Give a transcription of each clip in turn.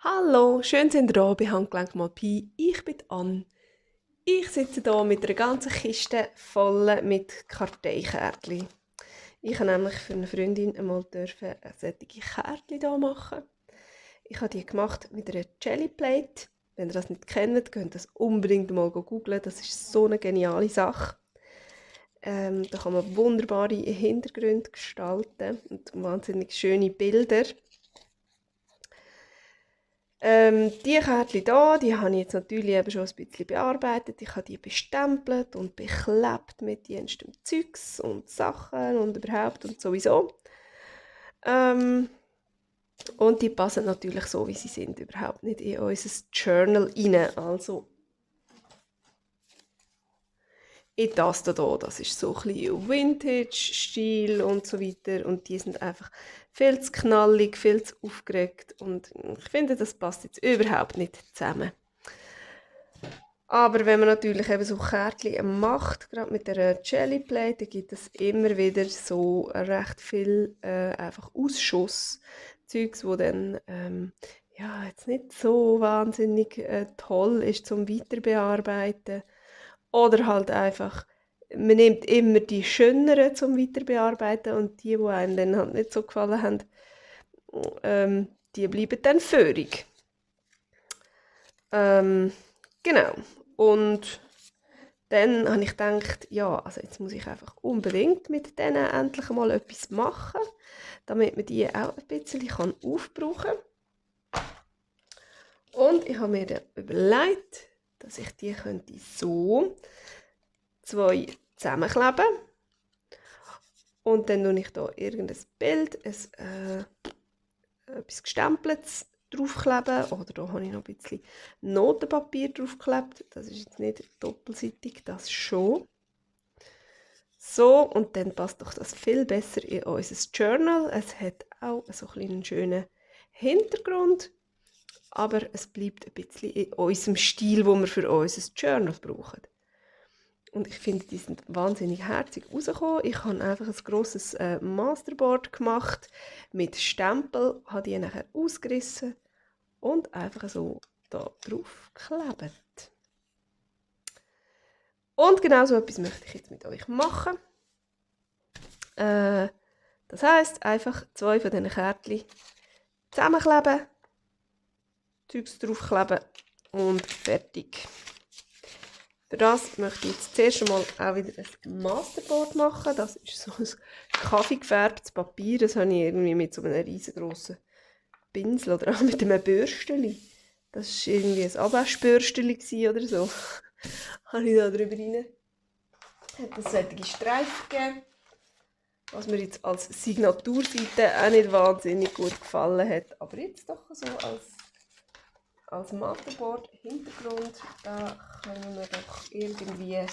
Hallo, schön sind ihr da bei Handgelenk mal Pi. Ich bin Ann. Ich sitze hier mit einer ganzen Kiste voll mit Karteikärtchen. Ich habe nämlich für eine Freundin einmal solche Kärtchen hier machen. Ich habe die gemacht mit einer Jelly Plate. Wenn ihr das nicht kennt, könnt ihr das unbedingt mal googlen. Das ist so eine geniale Sache. Da kann man wunderbare Hintergründe gestalten und wahnsinnig schöne Bilder. Die Kärtchen hier, die habe ich jetzt natürlich eben schon ein bisschen bearbeitet. Ich habe die bestempelt und beklebt mit jenstem Zeugs und Sachen und überhaupt und sowieso. Und die passen natürlich so, wie sie sind, überhaupt nicht in unser Journal rein. Also in das hier, das ist so ein bisschen Vintage-Stil und so weiter. Und die sind einfach viel zu knallig, viel zu aufgeregt. Und ich finde, das passt jetzt überhaupt nicht zusammen. Aber wenn man natürlich eben so Kärtchen macht, gerade mit der Jelly Plate, dann gibt es immer wieder so recht viel einfach Ausschuss. Zeugs, wo dann ja, jetzt nicht so wahnsinnig toll ist zum Weiterbearbeiten. Oder halt einfach, man nimmt immer die schöneren zum Weiterbearbeiten und die einem dann halt nicht so gefallen haben, die bleiben dann föhrig. Genau. Und dann habe ich gedacht, ja, also jetzt muss ich einfach unbedingt mit denen endlich mal etwas machen, damit man die auch ein bisschen aufbrauchen kann. Und ich habe mir dann überlegt, dass ich die könnte so zwei zusammenkleben. Und dann tue ich hier irgendein Bild, etwas Gestempeltes draufkleben. Oder da habe ich noch ein bisschen Notenpapier draufgeklebt. Das ist jetzt nicht doppelseitig, das schon. So, und dann passt doch das viel besser in unser Journal. Es hat auch so einen schönen Hintergrund, aber es bleibt ein bisschen in unserem Stil, den wir für unser Journal brauchen. Und ich finde, die sind wahnsinnig herzig rausgekommen. Ich habe einfach ein grosses Masterboard gemacht mit Stempel, habe die nachher ausgerissen und einfach so da drauf geklebt. Und genau so etwas möchte ich jetzt mit euch machen. Das heisst, einfach zwei von diesen Kärtchen zusammenkleben, Zeugs draufkleben und fertig. Für das möchte ich jetzt zuerst einmal auch wieder ein Masterboard machen. Das ist so ein kaffeegefärbtes Papier. Das habe ich irgendwie mit so einem riesengroßen Pinsel oder auch mit einem Bürstchen. Das war irgendwie ein Abwaschbürstchen oder so. Habe ich da drüber rein. Hat es solche Streifen gegeben. Was mir jetzt als Signaturseite auch nicht wahnsinnig gut gefallen hat. Aber jetzt doch so als Masterboard Hintergrund, da können wir doch irgendwie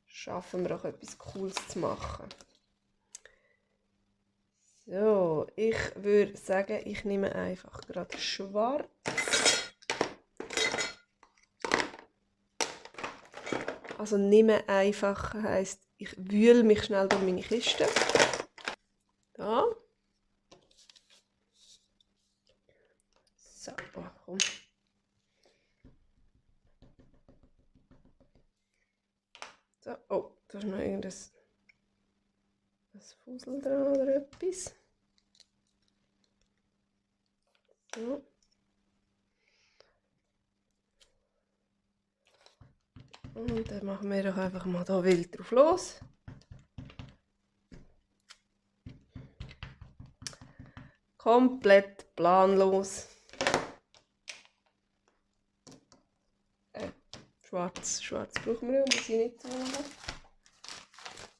schaffen wir doch etwas Cooles zu machen. So, ich würde sagen, ich nehme einfach gerade schwarz. Also nehme einfach heisst, ich wühle mich schnell durch meine Kiste. Da. So, komm. So, oh, da ist noch irgendein Fussel dran oder etwas. So. Und dann machen wir doch einfach mal da wild drauf los. Komplett planlos. Schwarz brauchen wir, muss ich nicht so machen.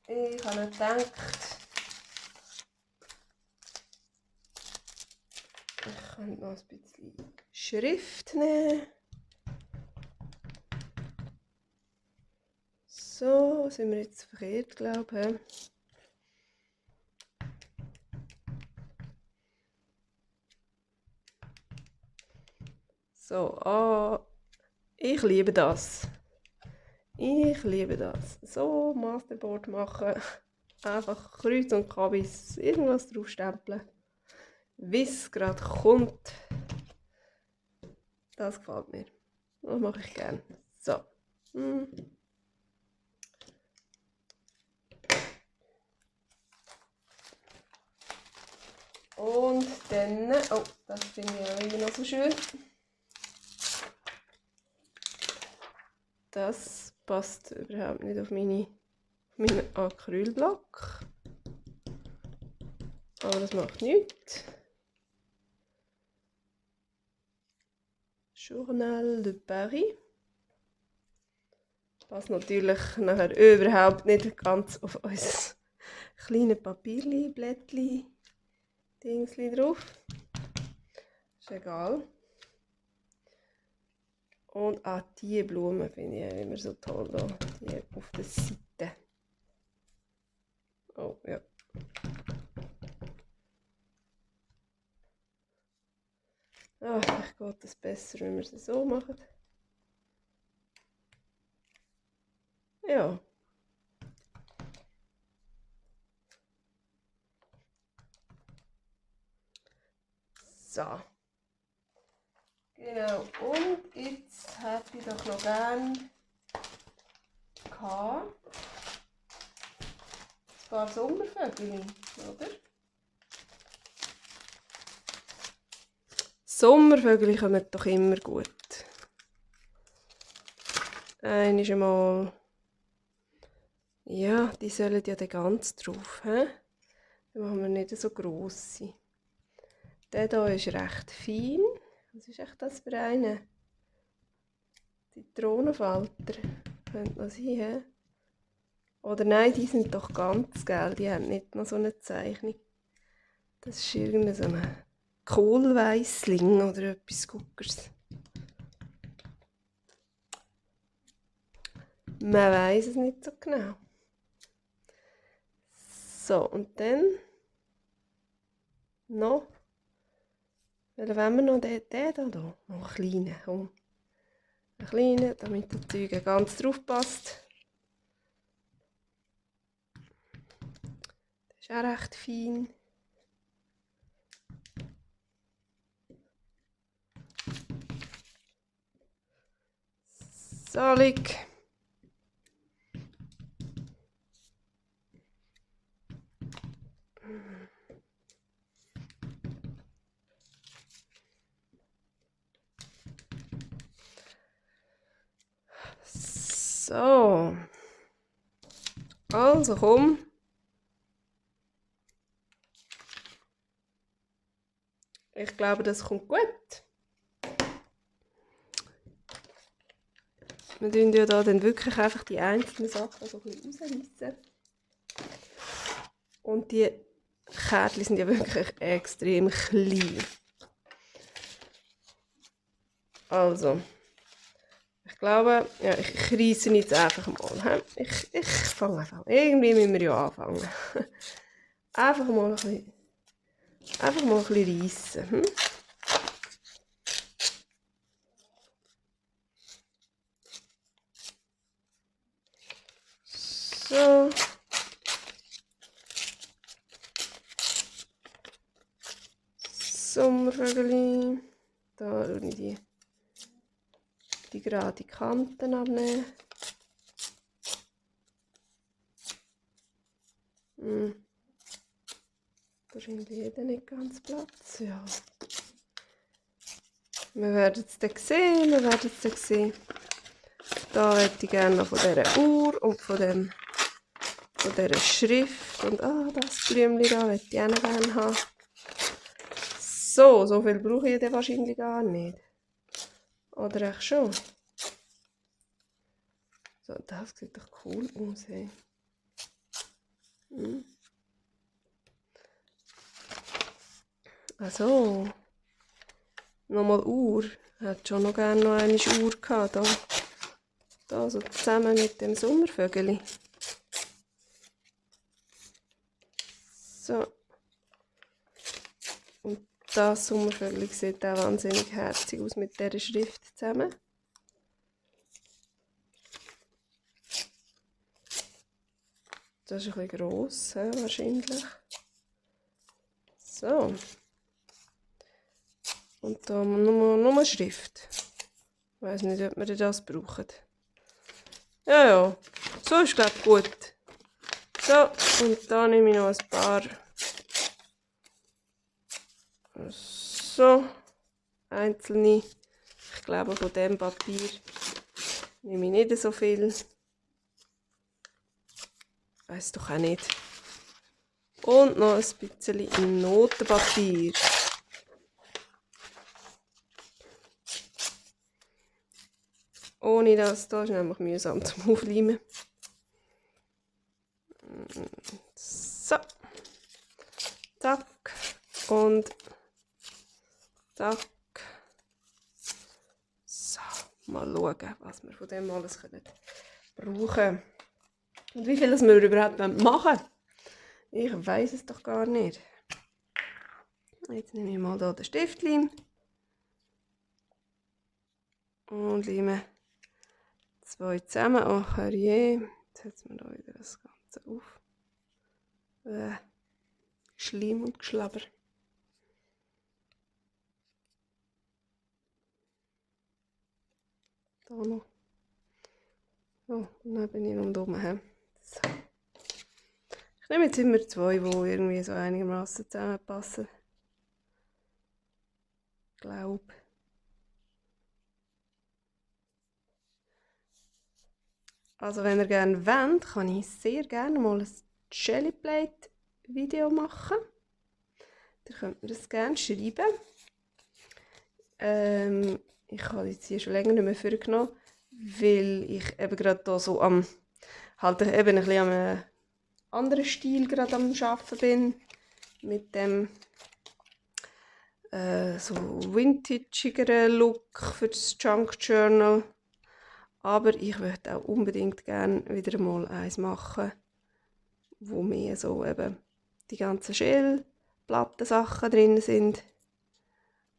Ich habe gedacht, ich könnte noch ein bisschen Schrift nehmen. So, sind wir jetzt verkehrt, glaube ich. So, ich liebe das. Ich liebe das. So, Masterboard machen. Einfach Kreuz und Kabis irgendwas draufstempeln. Wie es gerade kommt. Das gefällt mir. Das mache ich gerne. So. Und dann, oh, das finde ich auch immer noch so schön. Das passt überhaupt nicht auf meinen Acrylblock. Aber das macht nichts. Journal de Paris. Passt natürlich nachher überhaupt nicht ganz auf unser kleines Papierli, Blättli, Dingsli drauf. Ist egal. Und auch diese Blumen finde ich immer so toll da, die auf der Seite. Oh ja. Ach, vielleicht geht das besser, wenn wir es so machen. Ja. So. Genau. Und jetzt hätte ich doch noch gerne ein paar Sommervögel, oder? Sommervögel kommen doch immer gut. Einmal. Ja, die sollen ja dann ganz drauf. He? Dann machen wir nicht so grosse. Der hier ist recht fein. Was ist echt das für eine? Zitronenfalter. Könnte noch sein, he? Oder nein, die sind doch ganz, gell? Die haben nicht noch so eine Zeichnung. Das ist irgendein so ein Kohlweissling oder etwas Guckers. Man weiss es nicht so genau. So, und dann noch. Welchen wollen wir noch? Den hier? Noch einen kleinen. Komm. Einen kleinen, damit der Zeug ganz drauf passt. Das ist auch recht fein. Salig. So. Also komm. Ich glaube, das kommt gut. Wir tun ja da dann wirklich einfach die einzelnen Sachen so ein bisschen rausreißen. Und die Kärtchen sind ja wirklich extrem klein. Also, ich glaube, ja, ich reisse jetzt einfach mal. Ich fange einfach an. Irgendwie müssen wir ja anfangen. Einfach mal ein bisschen reissen. So. Sommervögel. Da tue ich die gerade Kanten abnehmen. Wahrscheinlich jeder nicht ganz Platz. Ja. Wir werden es dann sehen. Da hätte ich gerne noch von dieser Uhr und von dieser Schrift. Und das Blümchen da möchte ich auch noch gerne haben. So viel brauche ich dann wahrscheinlich gar nicht. Oder echt schon? So, das sieht doch cool aus. Hey. Also, nochmal Uhr. Ich hätte schon noch gerne noch eine Uhr gehabt. Da so zusammen mit dem Sommervögel. So. Und das Sommervögel sieht auch wahnsinnig herzig aus mit dieser Schrift zusammen. Das ist ein bisschen gross, wahrscheinlich. So. Und da nochmal Schrift. weiß nicht, ob wir das brauchen. Ja, ja. So ist, glaube ich, gut. So, und da nehme ich noch ein paar. So. Einzelne. Ich glaube, von diesem Papier nehme ich nicht so viel. Weiß doch auch nicht. Und noch ein bisschen Notenpapier. Ohne das, ist nämlich mühsam zum Aufleimen. So. Zack. Und zack. So. Mal schauen, was wir von dem alles brauchen können. Und wie viel wir überhaupt machen wollen. Ich weiß es doch gar nicht. Jetzt nehme ich mal hier den Stiftleim. Und leime 2 zusammen. Ach herrje. Jetzt setzen wir da wieder das Ganze auf. Schleim und Geschlabber. Da noch. So, und dann bin ich noch oben. So. Ich nehme jetzt immer 2, die irgendwie so einigermaßen zusammenpassen. Ich glaube. Also wenn ihr gerne wollt, kann ich sehr gerne mal ein Jelly Plate Video machen. Ihr könnt mir das gerne schreiben. Ich habe jetzt hier schon länger nicht mehr vorgenommen, weil ich eben gerade hier so am halt eben ein bisschen am anderen Stil gerade am Arbeiten bin. Mit dem so vintagigeren Look für das Junk Journal. Aber ich möchte auch unbedingt gerne wieder mal eins machen, wo mehr so eben die ganzen Schälplattensachen drin sind.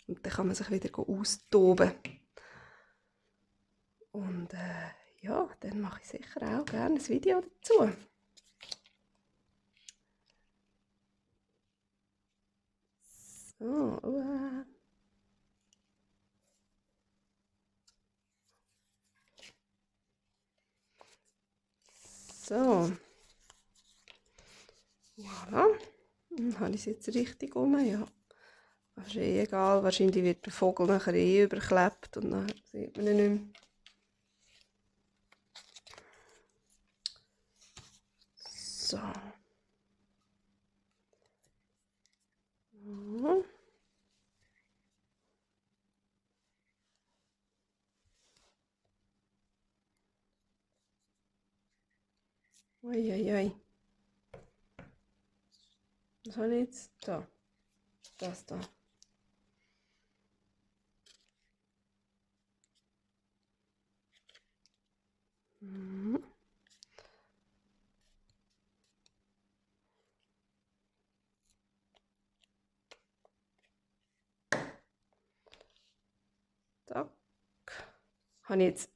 Und dann kann man sich wieder austoben. Und ja, dann mache ich sicher auch gerne ein Video dazu. So, so. Voilà. Dann habe ich es jetzt richtig rum, ja. Das ist eh egal, wahrscheinlich wird der Vogel nachher eh überklebt und dann sieht man ihn nicht mehr. So. Mhm. Uiuiui. Was habe ich jetzt? Da. Das da. Mhm. Zack. Habe ich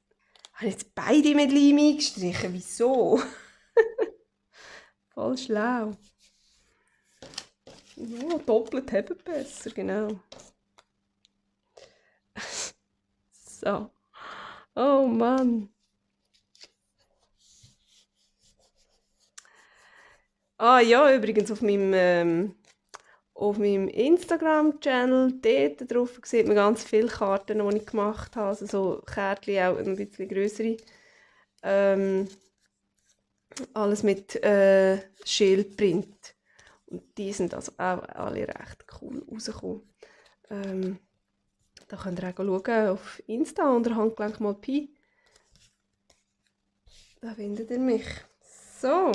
jetzt beide mit Leim eingestrichen? Wieso? Voll schlau. Ja, doppelt haben besser, genau. So. Oh Mann. Ah ja, übrigens auf meinem Instagram-Channel, dort drauf sieht man ganz viele Karten, die ich gemacht habe. Also so Kärtchen, auch ein bisschen grössere. Alles mit Schildprint. Und die sind also auch alle recht cool rausgekommen. Da könnt ihr auch schauen auf Insta unter Handgelenk mal Pi. Da findet ihr mich. So.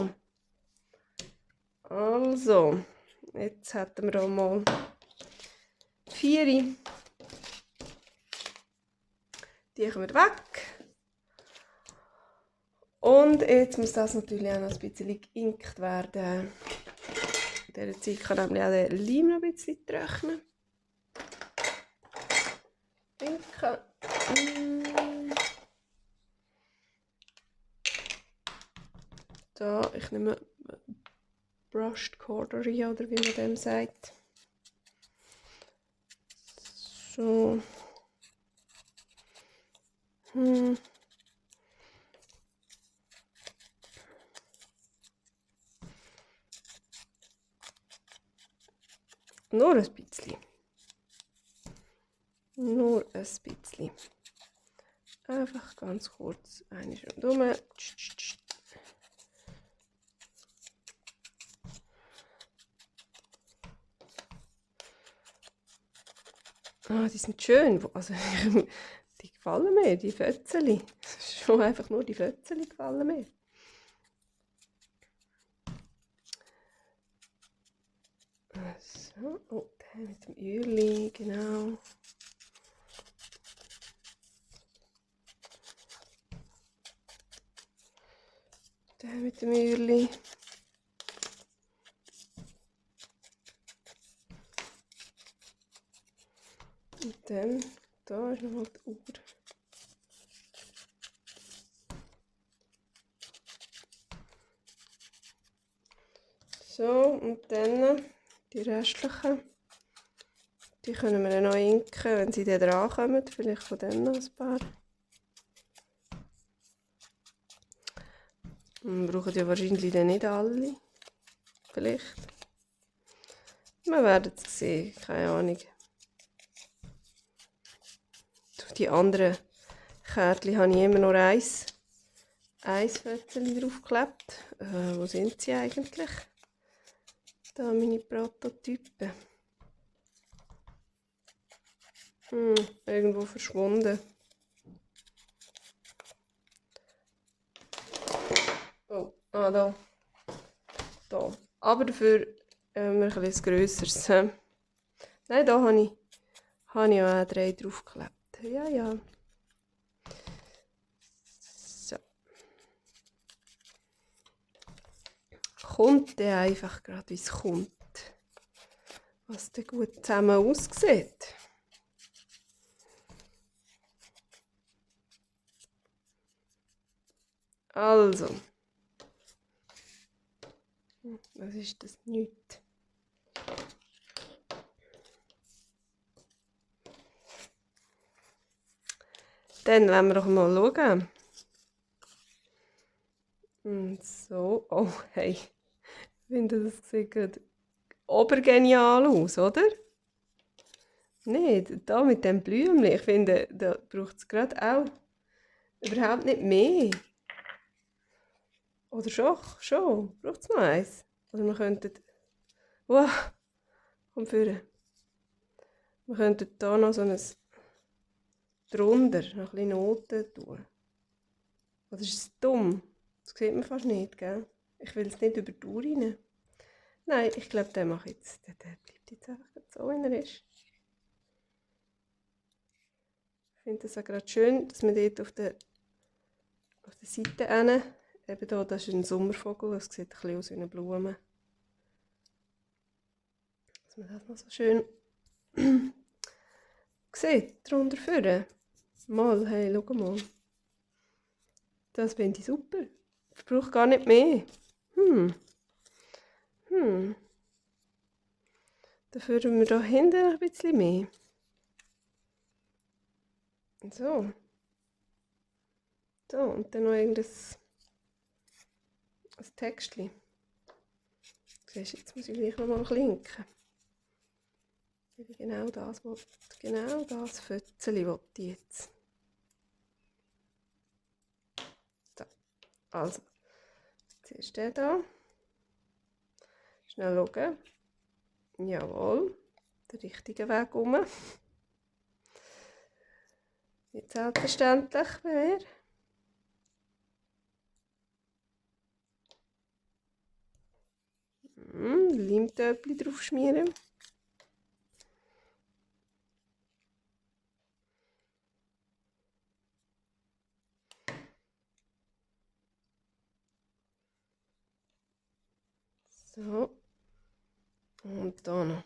Also, jetzt hätten wir auch mal 4. Die kommen weg. Und jetzt muss das natürlich auch noch ein bisschen geinkt werden. In dieser Zeit kann nämlich auch der Leim noch ein bisschen trocknen. Inken. Da, ich nehme Brushed Cordery oder wie man dem sagt. So. Nur ein bisschen. Nur ein bisschen. Einfach ganz kurz eine rundherum. Ah, die sind schön. Also, die gefallen mir, die Fötzeli. Schon einfach nur die Fötzeli gefallen mir. So, oh, der mit dem Öli, genau. Der mit dem Öli. Und dann, da ist nochmal die Uhr. So, und dann die restlichen, die können wir dann noch inken, wenn sie dann dran kommen. Vielleicht von denen noch ein paar. Wir brauchen ja wahrscheinlich dann nicht alle. Vielleicht. Wir werden es sehen, keine Ahnung. Die anderen Kärtchen habe ich immer noch ein Fötzchen draufgeklebt. Wo sind sie eigentlich? Da meine Prototypen. Irgendwo verschwunden. Oh, da. Da. Aber dafür ein bisschen grösseres. Nein, da habe ich auch 3 draufgeklebt. Ja. So. Kommt der einfach gerade, wie es kommt. Was dann gut zusammen aussieht. Also. Was ist das? Nichts. Dann wollen wir doch mal schauen. Und so. Oh, hey. Ich finde, das sieht gerade obergenial aus, oder? Nicht, da mit dem Blümchen. Ich finde, da braucht es gerade auch überhaupt nicht mehr. Oder schon. Braucht es noch eins? Oder wir könnten... Wow, komm führen. Wir könnten hier noch so ein... drunter noch ein bisschen Noten tun. Oder ist es dumm? Das sieht man fast nicht, gell? Ich will es nicht über die Uhr rein. Nein, ich glaube, den mache ich jetzt. Der bleibt jetzt einfach so, wie er ist. Ich finde es auch gerade schön, dass man dort auf der Seite hin, eben da, das ist ein Sommervogel, das sieht ein bisschen aus wie eine Blume. Dass man das noch so schön sieht, drunter vorne. Mal, hey, schau mal. Das finde ich super. Ich brauche gar nicht mehr. Dafür tun wir da hinten ein bisschen mehr. So. So, und dann noch irgendein Textchen. Siehst du, jetzt muss ich gleich noch mal klinken. Genau das Fötzeli will ich jetzt. So, also, zuerst der da. Schnell schauen. Jawohl, den richtigen Weg um. Nicht selbstverständlich bei mir. Leimtöpfchen drauf schmieren. So. Und da noch.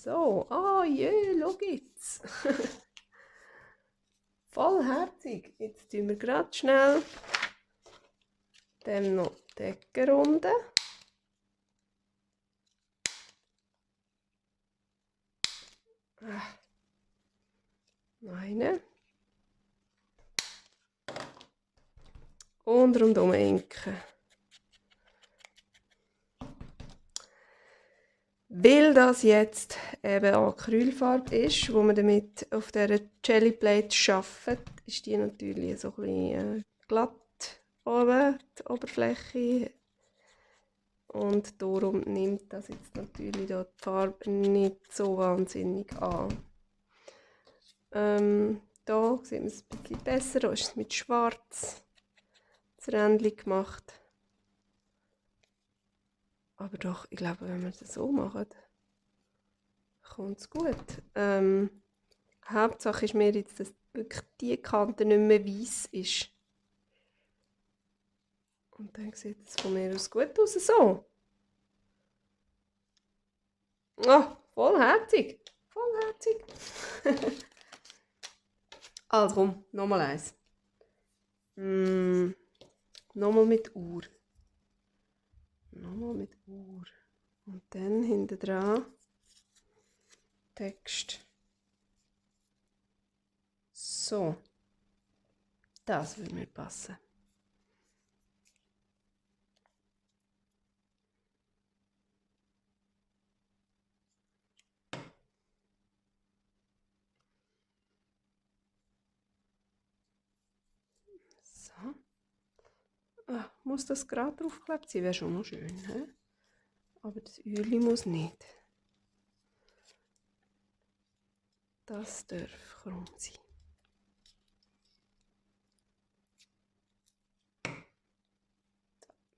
So, schau jetzt. Vollherzig. Jetzt tun wir gerade schnell dem noch die Ecke runden. Noch eine. Und rundum inken. Weil das jetzt eben Acrylfarbe ist, wo man damit auf dieser Jellyplate arbeitet, ist die natürlich so ein bisschen glatt oben, die Oberfläche. Und darum nimmt das jetzt natürlich da die Farbe nicht so wahnsinnig an. Da sieht man es ein bisschen besser, da ist es mit Schwarz das Rändchen gemacht. Aber doch, ich glaube, wenn wir das so machen, kommt es gut. Hauptsache ist mir jetzt, dass wirklich die Kante nicht mehr weiss ist. Und dann sieht es von mir aus gut aus, so. Ah, vollherzig. Vollherzig. Also komm, nochmal eins. Nochmal mit Uhr. Nochmal mit Uhr. Und dann hinten dran Text. So. Das würde mir passen. So. Ah, muss das gerade draufgeklebt sein? Wäre schon noch schön. He? Aber das Öli muss nicht. Das darf krumm sein.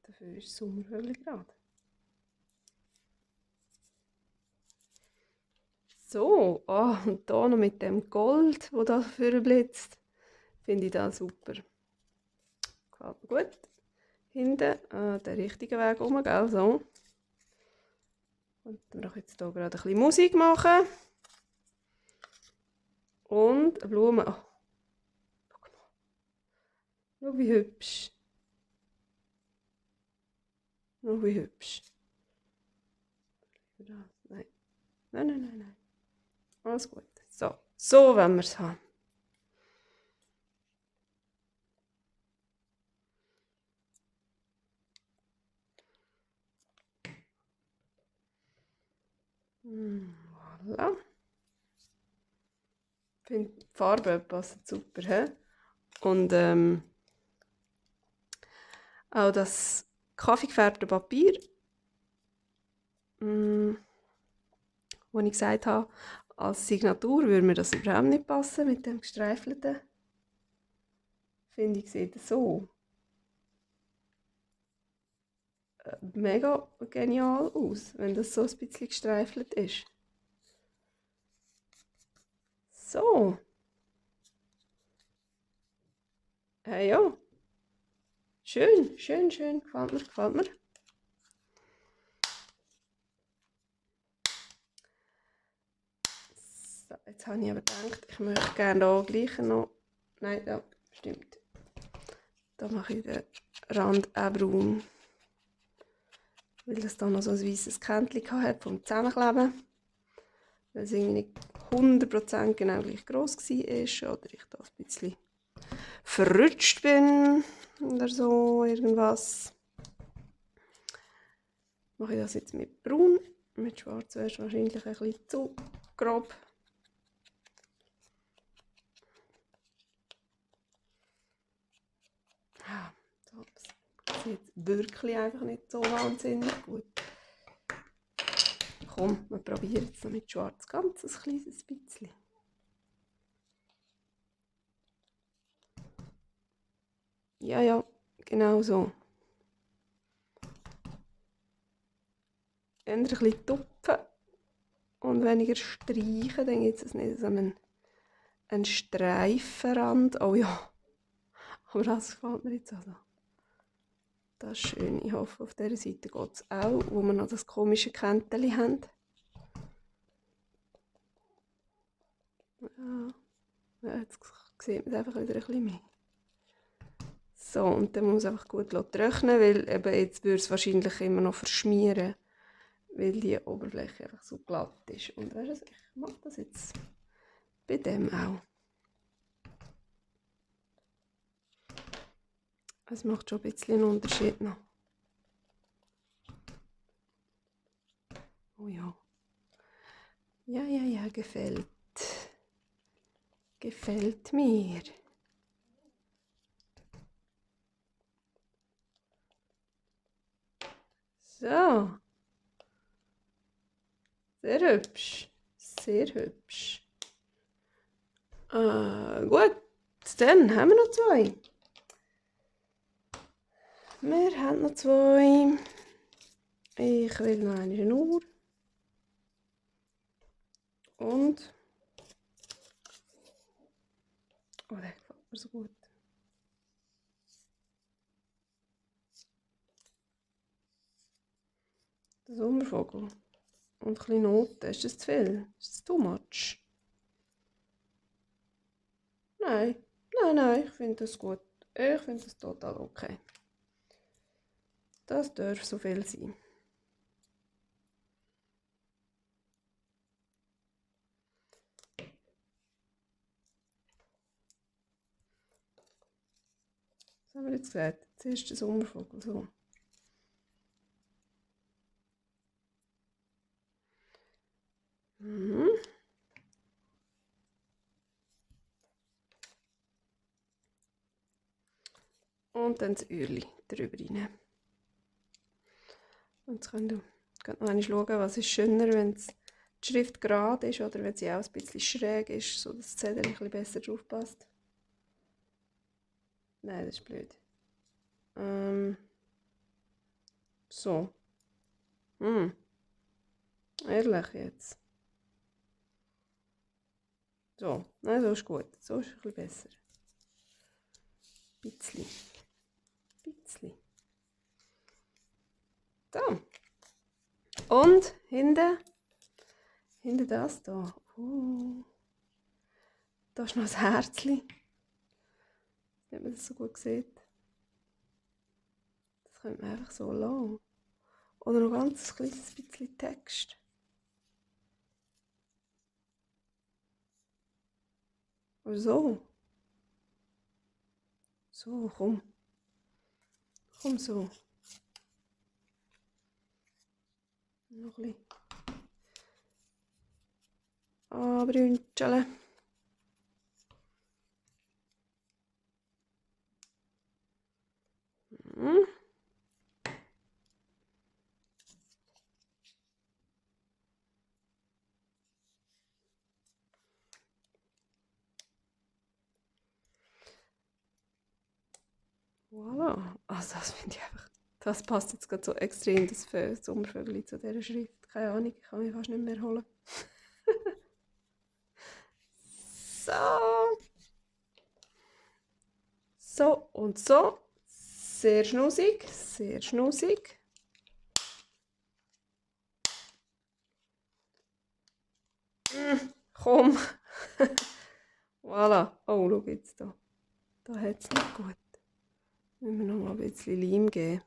Dafür ist Sommerhölle gerade. So, und hier noch mit dem Gold, das da dafür blitzt, finde ich das super. Gefällt mir gut. Hinten den richtigen Weg um, gell, so. Und dann mache ich jetzt hier gerade ein bisschen Musik machen. Und Blumen. Oh, schau wie hübsch. Schau wie hübsch. Nein. Nein. Alles gut. So, so wollen wir es haben. Voilà. Ich finde, die Farbe passt super. He? Und auch das kaffeegefärbte Papier, wo ich gesagt habe, als Signatur würde mir das überhaupt nicht passen mit dem gestreifelten. Finde ich, sieht so mega genial aus, wenn das so ein bisschen gestreifelt ist. So. Hey, ja. Schön, gefällt mir. So, jetzt habe ich aber gedacht, ich möchte gerne hier gleich noch... Nein, ja, stimmt. Da mache ich den Rand auch braun. Weil das da noch so ein weißes Kännchen hat vom Zusammenkleben. Weil es irgendwie nicht 100% genau gleich gross war. Oder ich da ein bisschen verrutscht bin. Oder so, irgendwas. Mache ich das jetzt mit braun. Mit schwarz wäre es wahrscheinlich ein bisschen zu grob. Das sieht wirklich einfach nicht so wahnsinnig gut. Komm, wir probieren jetzt noch mit schwarz ganz ein kleines bisschen. Ja, genau so. Eher ein bisschen tupfen und weniger streichen, dann gibt es nicht so einen Streifenrand. Oh ja, aber das gefällt mir jetzt also. Das ist schön. Ich hoffe, auf dieser Seite geht es auch, wo wir noch das komische Käntchen haben. Ja, jetzt sieht man es einfach wieder ein bisschen mehr. So, und dann muss es einfach gut trocknen, weil eben jetzt würde es wahrscheinlich immer noch verschmieren, weil die Oberfläche einfach so glatt ist. Und weißt du, ich mache das jetzt bei dem auch. Es macht schon ein bisschen einen Unterschied noch. Oh ja. Ja, gefällt. Gefällt mir. So. Sehr hübsch. Sehr hübsch. Gut, dann haben wir noch zwei. Wir haben noch zwei. Ich will noch eine Uhr. Und. Oh, der gefällt mir so gut. Der Sommervogel. Und ein bisschen Noten. Ist das zu viel? Ist das too much? Nein, ich finde das gut. Ich finde das total okay. Das darf so viel sein. Was haben wir jetzt gesagt? Zuerst der Sommervogel. So. Mhm. Und dann das Öhrchen drüber rein. Und jetzt könnt ihr noch einmal schauen, was ist schöner, wenn die Schrift gerade ist oder wenn sie auch ein bisschen schräg ist, sodass das Zettel ein bisschen besser drauf passt. Nein, das ist blöd. So. Ehrlich jetzt. So, nein, so ist gut. So ist ein bisschen besser. Bisschen. So. Und hinten das da. Da ist noch ein Herzchen. Wenn man das so gut sieht. Das könnte man einfach so lassen. Oder noch ganz ein kleines bisschen Text. Oder so. So, komm. Komm so. Noch ein bisschen. Brünscheln. Voilà. Also das finde ich einfach, das passt jetzt gerade so extrem, das Sommervögel zu dieser Schrift. Keine Ahnung, ich kann mich fast nicht mehr holen. So. So und so. Sehr schnussig, sehr schnussig. Komm. Voilà. Oh, schau jetzt da. Da hat es nicht gut. Müssen wir noch mal ein bisschen Leim geben.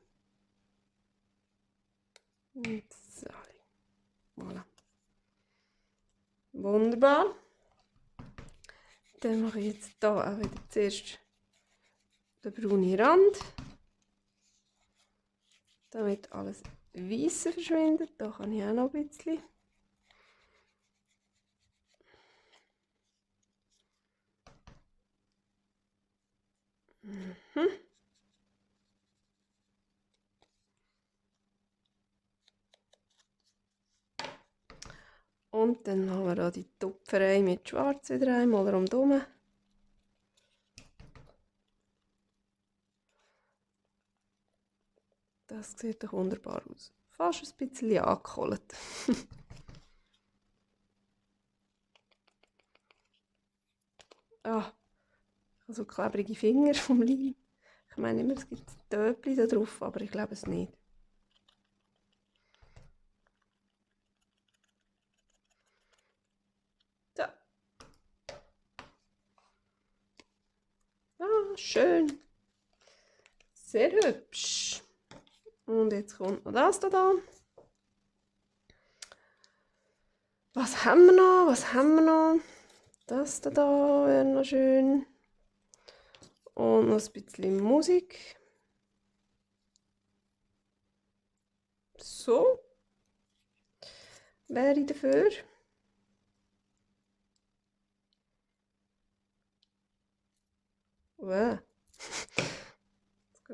Und so. Voilà. Wunderbar. Dann mache ich jetzt hier auch wieder zuerst den braunen Rand. Damit alles Weisse verschwindet. Da kann ich auch noch ein bisschen. Und dann haben wir hier die Tupferei mit Schwarz wieder einmal rundherum. Das sieht doch wunderbar aus. Fast ein bisschen angekohlt. Ah, ich habe so klebrige Finger vom Leim. Ich meine immer, es gibt Töpfchen da drauf, aber ich glaube es nicht. So. Ah, schön. Sehr hübsch. Und jetzt kommt noch das da. Was haben wir noch? Was haben wir noch? Das da wäre noch schön. Und noch ein bisschen Musik. So. Wäre ich dafür. Wow.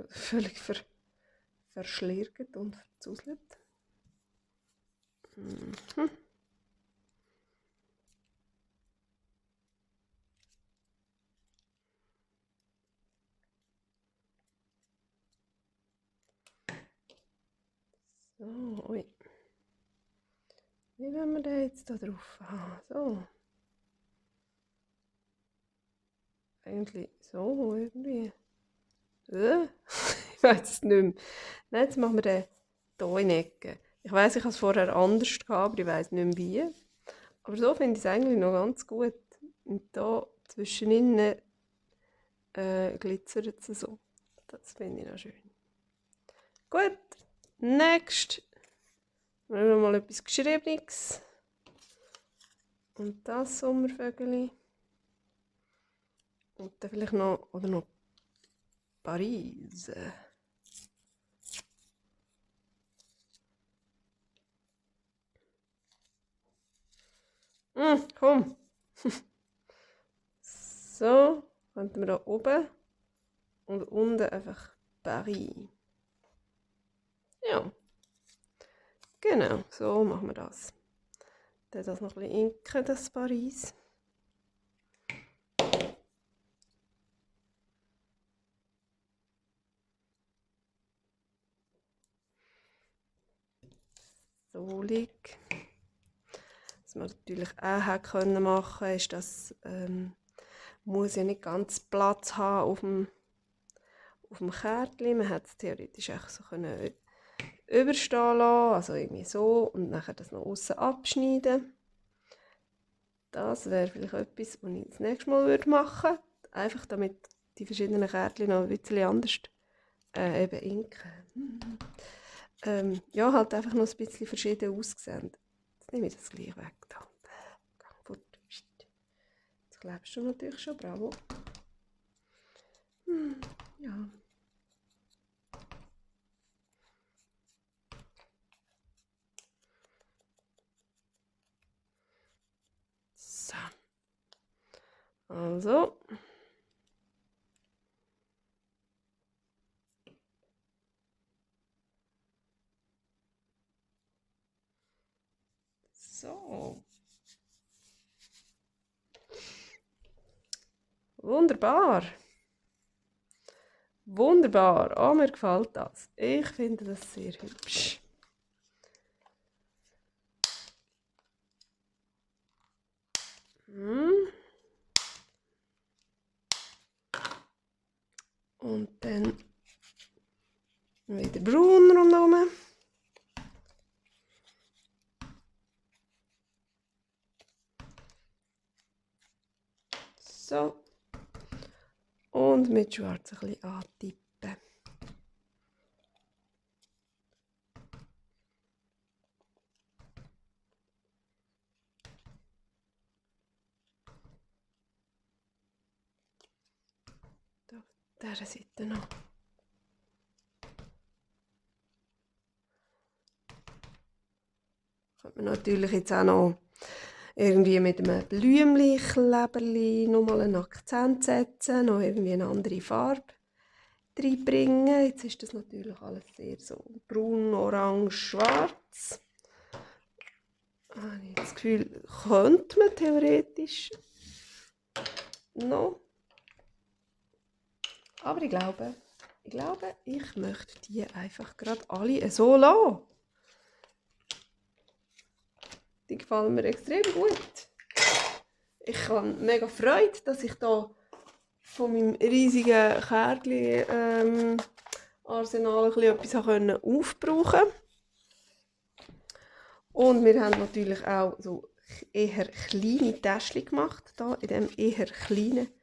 Völlig verschlirrt und verzuselt. Mhm. So, ui. Wie wollen wir den jetzt da drauf haben? So. Eigentlich so irgendwie. Ich weiß es nicht mehr. Nein, jetzt machen wir den hier in die Ecke. Ich weiss, ich habe es vorher anders gehabt, aber ich weiss nicht mehr wie. Aber so finde ich es eigentlich noch ganz gut. Und da zwischen innen glitzert es so. Das finde ich noch schön. Gut, next. Wir haben noch mal etwas Geschriebenes. Und das Sommervögel. Und dann vielleicht noch, oder noch Paris. Komm. So, könnten wir da oben und unten einfach Paris. Ja, genau, so machen wir das. Dann das noch ein bisschen inken, das Paris. So liegt. Was man natürlich auch hätte können machen, ist, dass muss ja nicht ganz Platz haben auf dem Kärtchen. Man hätte es theoretisch auch so können überstehen lassen, also irgendwie so, und nachher das noch außen abschneiden. Das wäre vielleicht etwas, was ich das nächste Mal machen würde. Einfach damit die verschiedenen Kärtchen noch ein bisschen anders eben inken. Ja, halt einfach noch ein bisschen verschieden aussehen. Jetzt nehme ich das gleich weg. Da. Jetzt klebst du natürlich schon, bravo. Ja. So. Also. So. Wunderbar. Wunderbar. Oh, mir gefällt das. Ich finde das sehr hübsch. Und dann wieder braun rundherum. So. Und mit schwarz ein bisschen antippen. Da auf dieser Seite noch. Könnte man natürlich jetzt auch noch irgendwie mit einem Blümchenkleberli nochmal einen Akzent setzen, noch irgendwie eine andere Farbe reinbringen. Jetzt ist das natürlich alles sehr so braun, orange, schwarz. Ich habe das Gefühl, könnte man theoretisch noch. Aber ich glaube, ich möchte die einfach gerade alle so lassen. Die gefallen mir extrem gut. Ich habe mega Freude, dass ich da von meinem riesigen Kärtchen Arsenal etwas aufbrauchen konnte. Und wir haben natürlich auch so eher kleine Täschchen gemacht, da in diesem eher kleinen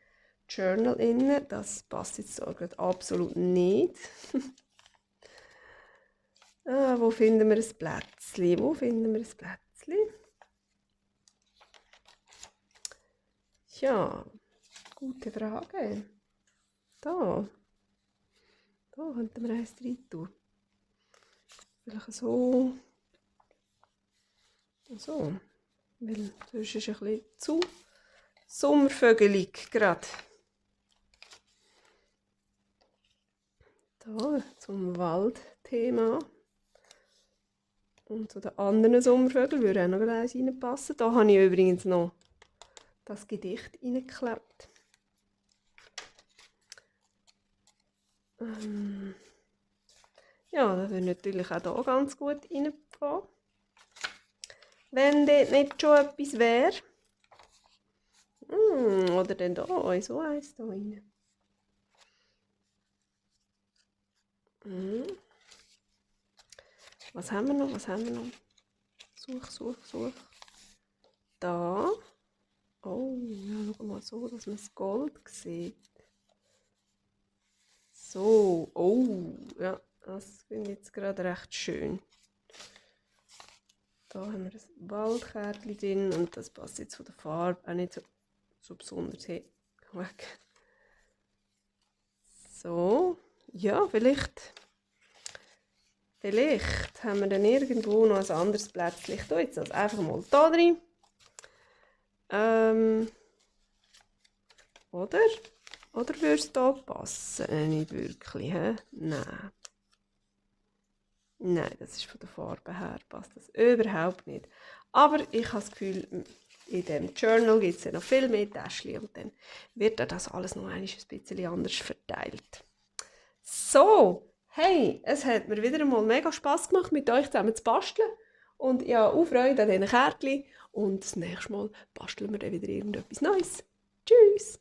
Journal innen. Das passt jetzt so gerade absolut nicht. Wo finden wir ein Plätzchen? Wo finden wir ein Plätzchen? Ja, gute Frage. Da könnten wir eins rein tun. vielleicht so. So. Weil sonst ist es ein bisschen zu sommervögelig gerade. Da zum Waldthema. Und zu den anderen Sommervögeln würde auch noch eins reinpassen. Da habe ich übrigens noch das Gedicht reingeklebt. Ja, das würde natürlich auch hier ganz gut reingehen. Wenn dort nicht schon etwas wäre. Oder dann hier, in so eins hier rein. Was haben wir noch? Was haben wir noch? Such. Da. Oh, ja, schau mal so, dass man das Gold sieht. So, oh, ja, das finde ich jetzt gerade recht schön. Da haben wir ein Waldkärtchen drin und das passt jetzt von der Farbe auch nicht so besonders hin. Weg. So, ja, vielleicht haben wir dann irgendwo noch ein anderes Plätzchen. Ich tue jetzt das einfach mal da drin. Oder würde es hier passen? Nicht wirklich, hä? Nein. Nein, das ist von der Farbe her, passt das überhaupt nicht. Aber ich habe das Gefühl, in diesem Journal gibt es ja noch viel mehr Täschchen und dann wird das alles noch ein bisschen anders verteilt. So, hey, es hat mir wieder einmal mega Spass gemacht, mit euch zusammen zu basteln. Und ja, auch Freude an diesen Kärtchen. Und das nächste Mal basteln wir dann wieder irgendetwas Neues. Tschüss!